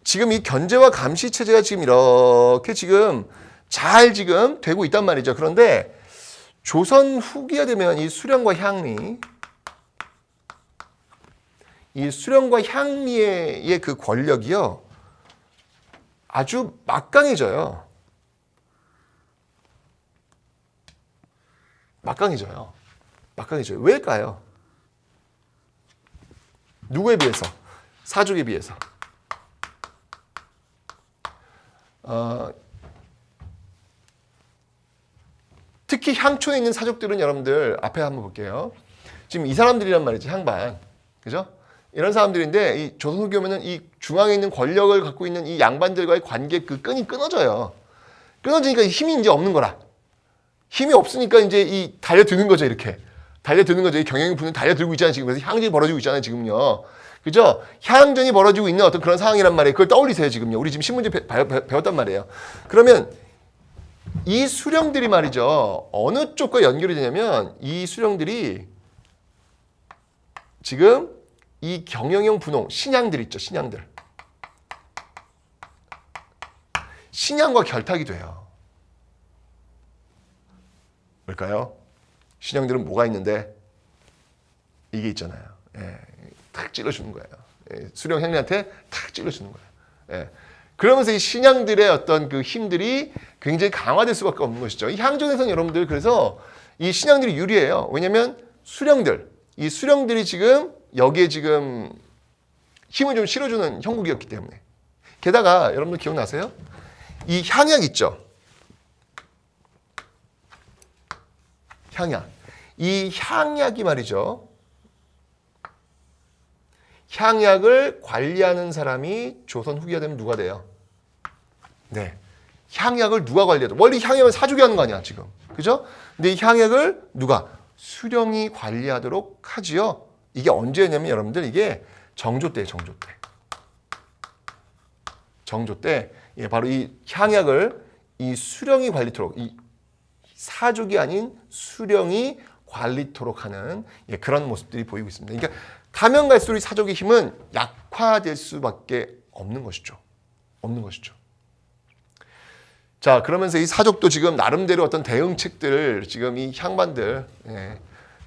지금 이 견제와 감시 체제가 지금 이렇게 지금 잘 지금 되고 있단 말이죠. 그런데 조선 후기가 되면 이 수령과 향리의 그 권력이요, 아주 막강해져요. 왜일까요? 누구에 비해서? 사족에 비해서. 특히 향촌에 있는 사족들은 여러분들 앞에 한번 볼게요. 지금 이 사람들이란 말이지, 향반. 그죠? 이런 사람들인데 이 조선 후기 오면은 이 중앙에 있는 권력을 갖고 있는 이 양반들과의 관계 그 끈이 끊어져요. 끊어지니까 힘이 이제 없는 거라. 힘이 없으니까 이제 이 달려드는 거죠, 이렇게. 이 경영이 부는 달려들고 있잖아요, 지금. 그래서 향전이 벌어지고 있잖아요, 지금요. 그죠? 향전이 벌어지고 있는 어떤 그런 상황이란 말이에요. 그걸 떠올리세요, 지금요. 우리 지금 신문제 배웠단 말이에요. 그러면 이 수령들이 말이죠, 어느 쪽과 연결이 되냐면 이 수령들이 지금 이 경영형 분홍, 신양들 있죠, 신양과 결탁이 돼요. 왜일까요? 신양들은 뭐가 있는데 이게 있잖아요. 예, 탁 찔러주는 거예요. 예, 수령 행리한테 탁 찔러주는 거예요. 예. 그러면서 이 신양들의 어떤 그 힘들이 굉장히 강화될 수밖에 없는 것이죠. 이 향전에서는 여러분들 그래서 이 신양들이 유리해요. 왜냐하면 수령들, 이 수령들이 지금 여기에 지금 힘을 좀 실어주는 형국이었기 때문에. 게다가 여러분들 기억나세요? 이 향약 있죠? 향약. 이 향약이 말이죠. 향약을 관리하는 사람이 조선 후기가 되면 누가 돼요? 네. 향약을 누가 관리해도 원래 향약을 사주게 하는 거 아니야 지금. 그죠? 근데 이 향약을 누가? 수령이 관리하도록 하지요. 이게 언제냐면 여러분들 이게 정조 때예요. 정조 때. 정조 때 바로 이 향약을 이 수령이 관리토록 이 사족이 아닌 수령이 관리토록 하는 그런 모습들이 보이고 있습니다. 그러니까 가면 갈수록 이 사족의 힘은 약화될 수밖에 없는 것이죠. 없는 것이죠. 자, 그러면서 이 사족도 지금 나름대로 어떤 대응책들을 지금 이 향반들,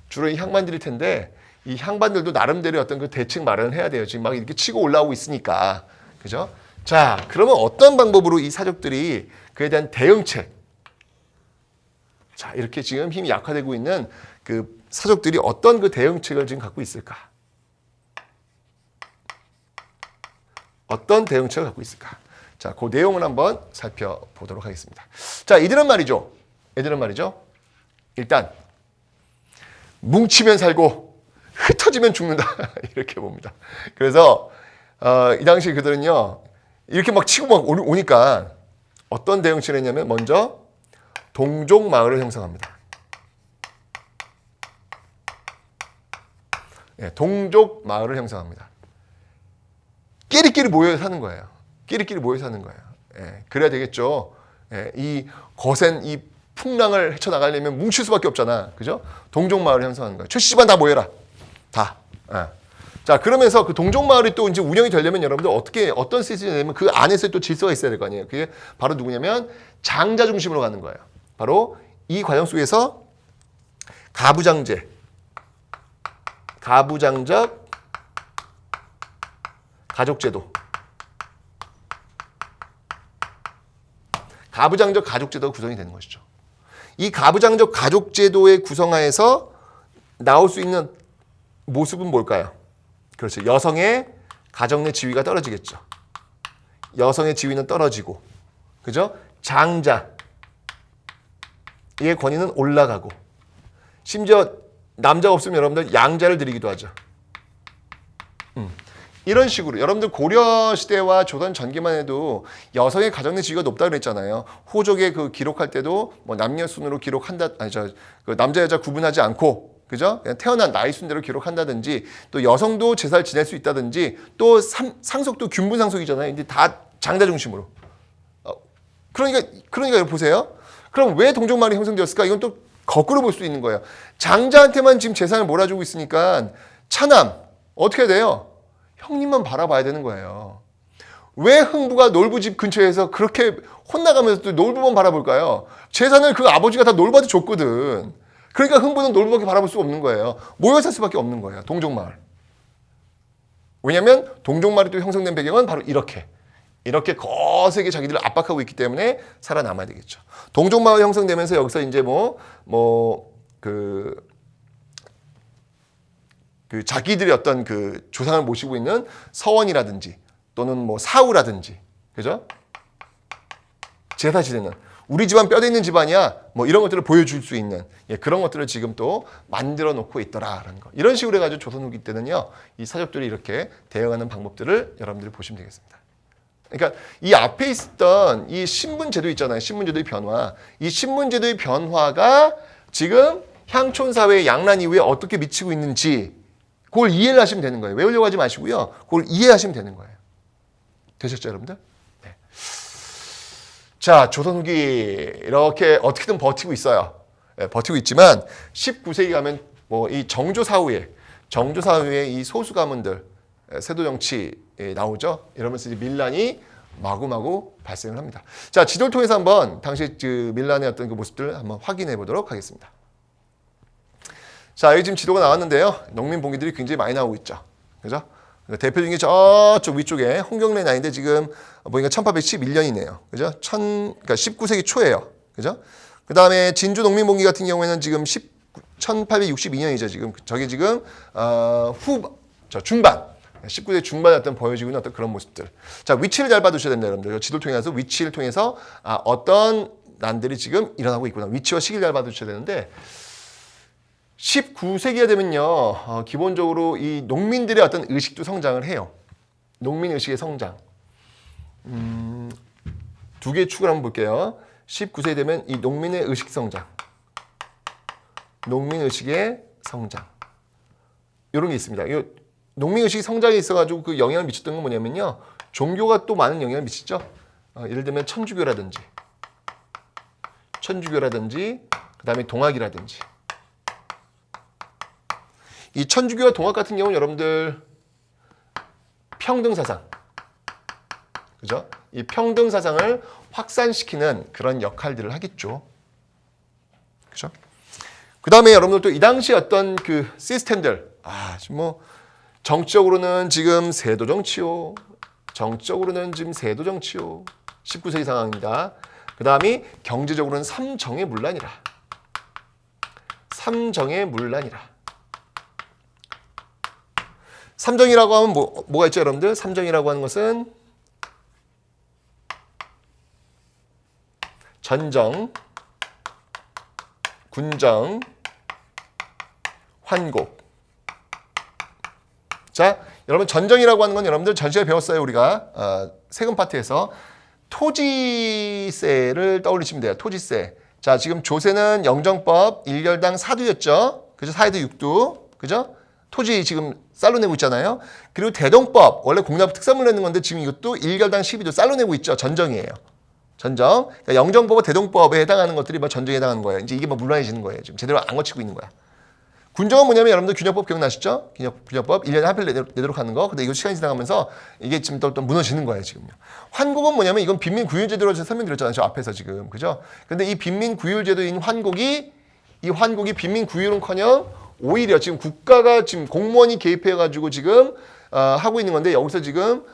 주로 이 향반들일 텐데 이 향반들도 나름대로 어떤 그 대책 마련을 해야 돼요. 지금 막 이렇게 치고 올라오고 있으니까. 그죠? 자, 그러면 어떤 방법으로 이 사족들이 그에 대한 대응책, 자, 이렇게 지금 힘이 약화되고 있는 그 사족들이 어떤 그 대응책을 지금 갖고 있을까? 어떤 대응책을 갖고 있을까? 자, 그 내용을 한번 살펴보도록 하겠습니다. 자, 이들은 말이죠. 일단 뭉치면 살고 흩어지면 죽는다. 이렇게 봅니다. 그래서 이 당시 그들은요. 이렇게 막 치고 막 오니까 어떤 대응책을 했냐면 먼저 동족 마을을 형성합니다. 동족 마을을 형성합니다. 끼리끼리 모여 사는 거예요. 끼리끼리 모여 사는 거예요. 그래야 되겠죠. 이 거센 이 풍랑을 헤쳐나가려면 뭉칠 수밖에 없잖아. 그죠? 동족 마을을 형성하는 거예요. 최씨반 다 모여라. 다. 자, 그러면서 그 동족 마을이 또 이제 운영이 되려면 여러분들 어떤 시스템이 되면 그 안에서 또 질서가 있어야 될 거 아니에요. 그게 바로 누구냐면 장자 중심으로 가는 거예요. 바로 이 과정 속에서 가부장제, 가부장적 가족제도, 가부장적 가족제도가 구성이 되는 것이죠. 이 가부장적 가족제도의 구성하에서 나올 수 있는 모습은 뭘까요? 그렇죠. 여성의 가정 내 지위가 떨어지겠죠. 여성의 지위는 떨어지고, 그죠? 장자의 권위는 올라가고, 심지어 남자가 없으면 여러분들 양자를 드리기도 하죠. 이런 식으로 여러분들 고려 시대와 조선 전기만 해도 여성의 가정 내 지위가 높다 그랬잖아요. 호족에 그 기록할 때도 뭐 남녀 순으로 기록한다, 그 남자 여자 구분하지 않고, 그죠? 그냥 태어난 나이 순대로 기록한다든지, 또 여성도 제사를 지낼 수 있다든지, 또 상속도 균분 상속이잖아요. 근데 다 장자 중심으로. 그러니까 보세요. 그럼 왜 동족마을이 형성되었을까? 이건 또 거꾸로 볼 수 있는 거예요. 장자한테만 지금 재산을 몰아주고 있으니까 차남 어떻게 돼요? 형님만 바라봐야 되는 거예요. 왜 흥부가 놀부집 근처에서 그렇게 혼나가면서 또 놀부만 바라볼까요? 재산을 그 아버지가 다 놀부한테 줬거든. 그러니까 흥부는 놀부밖에 바라볼 수 없는 거예요. 모여 살 수밖에 없는 거예요. 동족마을. 왜냐하면 동족마을이 또 형성된 배경은 바로 이렇게 거세게 자기들을 압박하고 있기 때문에 살아남아야 되겠죠. 동족마을 형성되면서 여기서 이제 그 자기들의 어떤 그 조상을 모시고 있는 서원이라든지 또는 뭐 사우라든지, 그죠? 제사 지내는 우리 집안 뼈대 있는 집안이야. 뭐 이런 것들을 보여줄 수 있는 그런 것들을 지금 또 만들어 놓고 있더라라는 거. 이런 식으로 해가지고 조선 후기 때는요, 이 사족들이 이렇게 대응하는 방법들을 여러분들이 보시면 되겠습니다. 그러니까 이 앞에 있었던 이 신분제도 있잖아요. 신분제도의 변화. 이 신분제도의 변화가 지금 향촌 사회의 양란 이후에 어떻게 미치고 있는지 그걸 이해를 하시면 되는 거예요. 외우려고 하지 마시고요. 그걸 이해하시면 되는 거예요. 되셨죠, 여러분들? 네. 자, 조선 후기 이렇게 어떻게든 버티고 있어요. 네, 버티고 있지만 19세기 가면 뭐 이 정조 사후에 이 소수 가문들 세도 정치 나오죠. 이러면서 이제 밀란이 마구마구 발생을 합니다. 자, 지도를 통해서 한번 당시 그 밀란의 어떤 그 모습들을 한번 확인해 보도록 하겠습니다. 자, 여기 지금 지도가 나왔는데요. 농민 봉기들이 굉장히 많이 나오고 있죠. 그죠? 대표적인 게 저쪽 위쪽에 홍경래 나인데 지금 보니까 1811년이네요. 그죠? 그러니까 19세기 초예요. 그죠? 그 다음에 진주 농민 봉기 같은 경우에는 지금 1862년이죠 지금. 저게 지금 중반. 19세 중반에 어떤 보여지고 있는 어떤 그런 모습들. 자, 위치를 잘 봐두셔야 됩니다, 여러분들. 지도를 통해서 위치를 통해서 어떤 난들이 지금 일어나고 있구나. 위치와 시기를 잘 봐두셔야 되는데 19세기가 되면요, 기본적으로 이 농민들의 어떤 의식도 성장을 해요. 농민 의식의 성장. 두 개의 축을 한번 볼게요. 19세기 되면 이 농민의 의식 성장. 농민 의식의 성장. 이런 게 있습니다. 농민 의식이 성장에 있어가지고 그 영향을 미쳤던 건 뭐냐면요, 종교가 또 많은 영향을 미치죠. 예를 들면 천주교라든지 그다음에 동학이라든지. 이 천주교와 동학 같은 경우는 여러분들 평등 사상, 그죠? 이 평등 사상을 확산시키는 그런 역할들을 하겠죠. 그죠? 그다음에 여러분들 또 이 당시 어떤 그 시스템들, 지금 뭐 정치적으로는 지금 세도 정치요. 19세기 상황입니다. 그 다음이 경제적으로는 삼정의 문란이라. 삼정이라고 하면 뭐가 있죠, 여러분들? 삼정이라고 하는 것은 전정, 군정, 환곡. 자, 여러분 전정이라고 하는 건 여러분들 전 시간에 배웠어요. 우리가 세금 파트에서 토지세를 떠올리시면 돼요. 토지세. 자, 지금 조세는 영정법 1결당 4두였죠. 그죠? 4에도 6두. 그죠? 토지 지금 쌀로 내고 있잖아요. 그리고 대동법, 원래 공납 특산물 내는 건데 지금 이것도 1결당 12도 쌀로 내고 있죠. 전정이에요. 전정. 그러니까 영정법과 대동법에 해당하는 것들이 뭐 전정에 해당하는 거예요. 이제 이게 뭐 문란해지는 거예요. 지금 제대로 안 거치고 있는 거야. 군정은 뭐냐면 여러분들 균형법 기억나시죠? 균형법 1년에 한 편 내도록 하는 거. 근데 이거 시간이 지나가면서 이게 지금 또 무너지는 거예요, 지금요. 환곡은 뭐냐면 이건 빈민구율제도로 제가 설명드렸잖아요, 저 앞에서 지금. 그죠? 근데 이 빈민구율제도인 환곡이 빈민구율은커녕 오히려 지금 국가가 지금 공무원이 개입해가지고 지금 하고 있는 건데 여기서 지금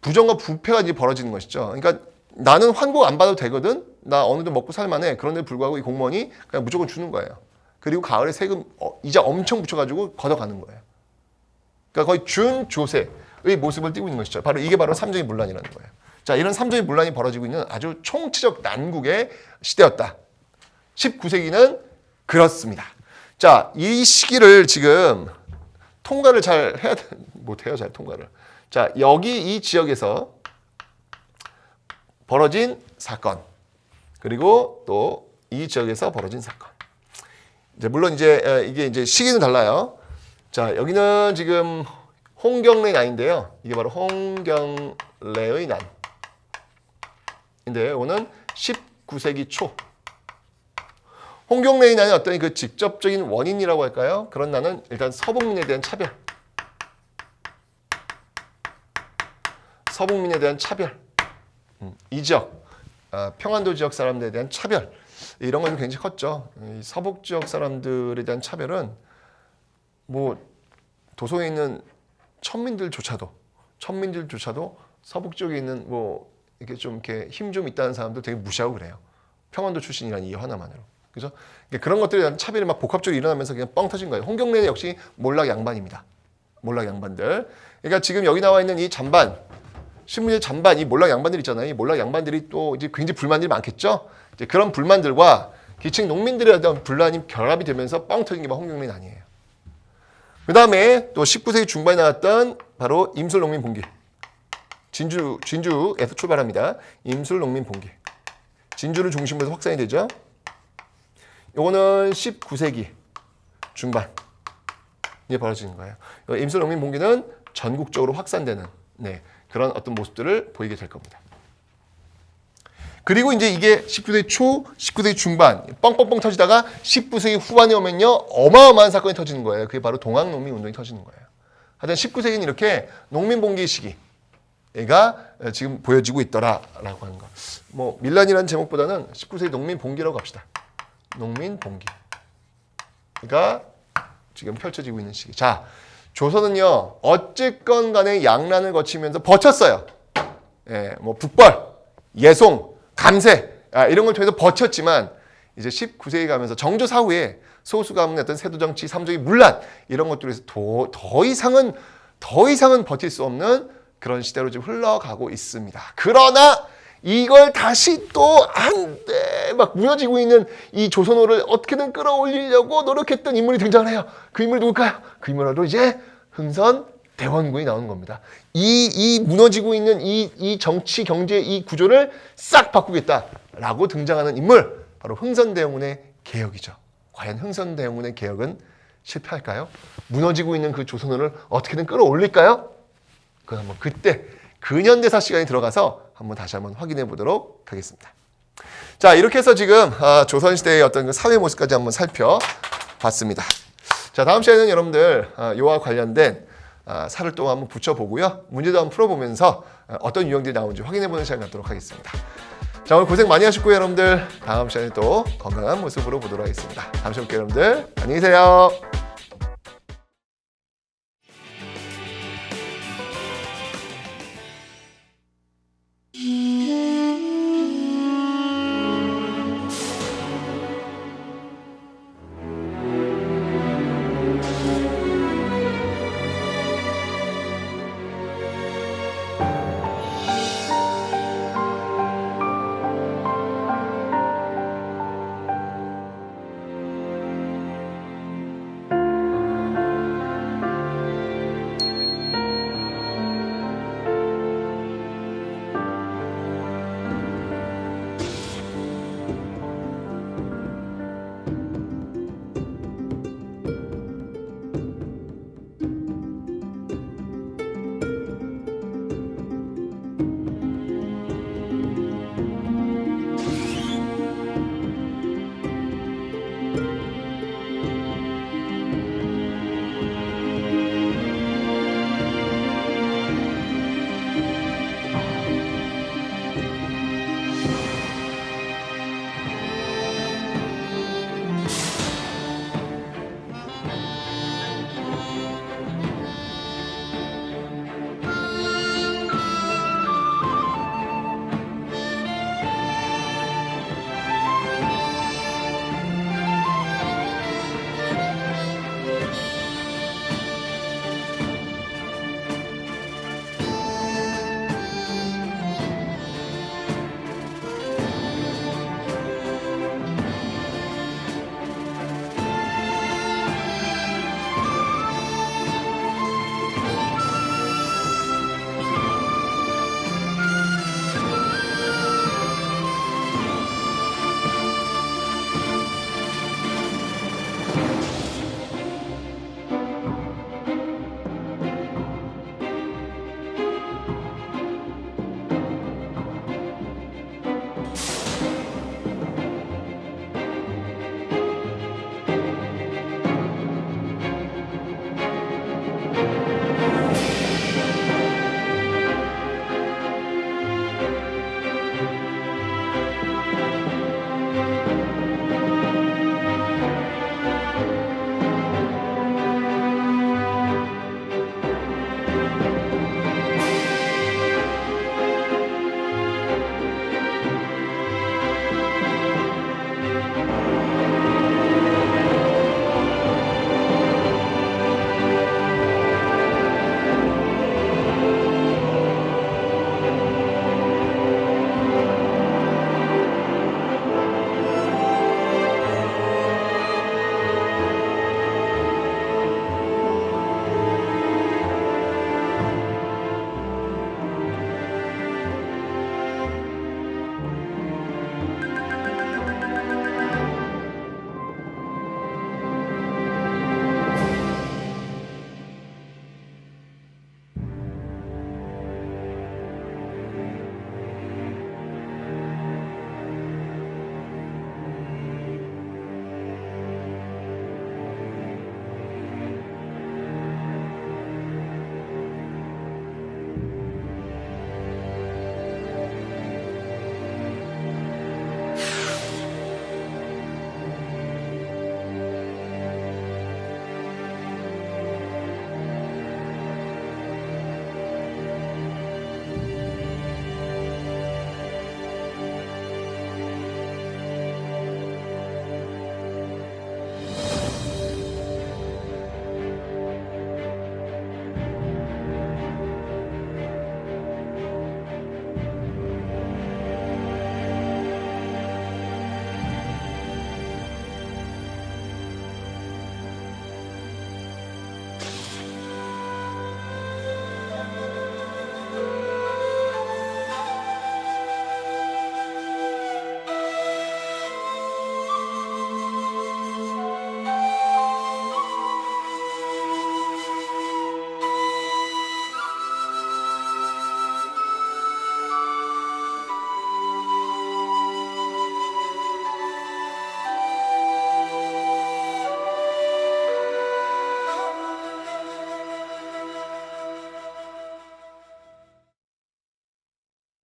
부정과 부패가 이제 벌어지는 것이죠. 그러니까 나는 환곡 안 받아도 되거든? 나 어느 정도 먹고 살만해. 그런데 불구하고 이 공무원이 그냥 무조건 주는 거예요. 그리고 가을에 세금 이자 엄청 붙여가지고 걷어가는 거예요. 그러니까 거의 준조세의 모습을 띠고 있는 것이죠. 이게 바로 삼정의 문란이라는 거예요. 자, 이런 삼정의 문란이 벌어지고 있는 아주 총체적 난국의 시대였다. 19세기는 그렇습니다. 자, 이 시기를 지금 통과를 잘 해야 못해요, 잘 통과를. 자, 여기 이 지역에서 벌어진 사건, 그리고 또 이 지역에서 벌어진 사건. 물론 이게 이제 시기는 달라요. 자, 여기는 지금 홍경래 난인데요. 이게 바로 홍경래의 난인데, 이거는 19세기 초. 홍경래의 난의 어떤 그 직접적인 원인이라고 할까요? 그런 난은 일단 서북민에 대한 차별. 이 지역, 평안도 지역 사람들에 대한 차별. 이런 건 굉장히 컸죠. 이 서북 지역 사람들에 대한 차별은 뭐 도성에 있는 천민들조차도 서북 지역에 있는 뭐 이렇게 좀 이렇게 힘 좀 있다는 사람들 되게 무시하고 그래요. 평안도 출신이라는 이유 하나만으로. 그죠? 그런 것들에 대한 차별이 막 복합적으로 일어나면서 그냥 뻥 터진 거예요. 홍경래 역시 몰락 양반입니다. 몰락 양반들. 그러니까 지금 여기 나와 있는 이 잔반, 신문의 잔반, 이 몰락 양반들 있잖아요. 이 몰락 양반들이 또 이제 굉장히 불만들이 많겠죠. 이제 그런 불만들과 기층 농민들의 어떤 분란이 결합이 되면서 뻥 터진 게 바로 홍경래 난이에요. 그 다음에 또 19세기 중반에 나왔던 바로 임술농민 봉기. 진주에서 출발합니다. 임술농민 봉기. 진주를 중심으로 해서 확산이 되죠. 요거는 19세기 중반에 벌어지는 거예요. 임술농민 봉기는 전국적으로 확산되는 그런 어떤 모습들을 보이게 될 겁니다. 그리고 이제 이게 19세기 초, 19세기 중반 뻥뻥뻥 터지다가 19세기 후반에 오면요 어마어마한 사건이 터지는 거예요. 그게 바로 동학농민 운동이 터지는 거예요. 하여튼 19세기는 이렇게 농민 봉기 시기가 지금 보여지고 있더라라고 하는 거. 뭐 밀란이라는 제목보다는 19세기 농민 봉기라고 합시다. 농민 봉기가 지금 펼쳐지고 있는 시기. 자, 조선은요 어쨌건 간에 양란을 거치면서 버텼어요. 뭐 북벌, 예송, 감세 이런 걸 통해서 버텼지만 이제 19세기 가면서 정조 사후에 소수 가문의 어떤 세도 정치, 삼족의 문란 이런 것들에서 더 이상은 버틸 수 없는 그런 시대로 지금 흘러가고 있습니다. 그러나 이걸 다시 또 한데 막 무너지고 있는 이 조선호를 어떻게든 끌어올리려고 노력했던 인물이 등장을 해요. 그 인물이 누굴까요? 그 인물은 바로 이제 흥선 대원군이 나오는 겁니다. 이 무너지고 있는 이 정치 경제 이 구조를 싹 바꾸겠다라고 등장하는 인물 바로 흥선대원군의 개혁이죠. 과연 흥선대원군의 개혁은 실패할까요? 무너지고 있는 그 조선호를 어떻게든 끌어올릴까요? 그건 한번 그때 근현대사 시간에 들어가서 다시 한번 확인해 보도록 하겠습니다. 자, 이렇게 해서 지금 조선시대의 어떤 그 사회 모습까지 한번 살펴봤습니다. 자, 다음 시간에는 여러분들 이와 관련된 살을 또 한번 붙여보고요. 문제도 한번 풀어보면서 어떤 유형들이 나오는지 확인해보는 시간 갖도록 하겠습니다. 자, 오늘 고생 많이 하셨고요, 여러분들. 다음 시간에 또 건강한 모습으로 보도록 하겠습니다. 다음 시간에 뵙게요, 여러분들. 안녕히 계세요.